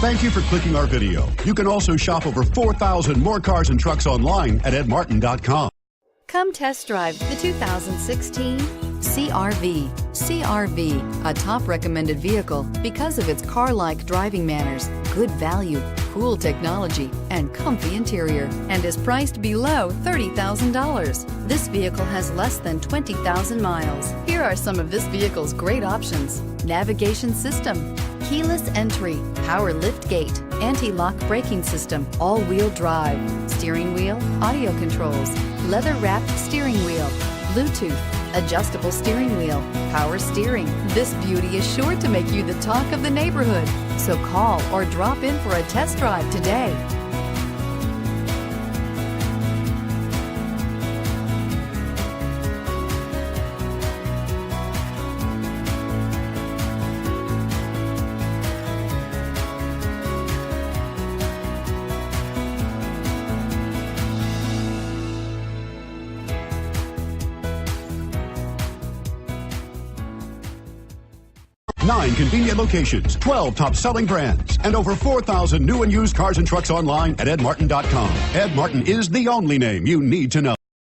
Thank you for clicking our video. You can also shop over 4,000 more cars and trucks online at edmartin.com. Come test drive the 2016 CR-V. CR-V, a top recommended vehicle because of its car-like driving manners, good value, cool technology, and comfy interior, and is priced below $30,000. This vehicle has less than 20,000 miles. Here are some of this vehicle's great options: navigation system, keyless entry, power lift gate, anti-lock braking system, all-wheel drive, steering wheel audio controls, leather-wrapped steering wheel, Bluetooth, adjustable steering wheel, power steering. This beauty is sure to make you the talk of the neighborhood. So call or drop in for a test drive today. Nine convenient locations, 12 top-selling brands, and over 4,000 new and used cars and trucks online at edmartin.com. Ed Martin is the only name you need to know.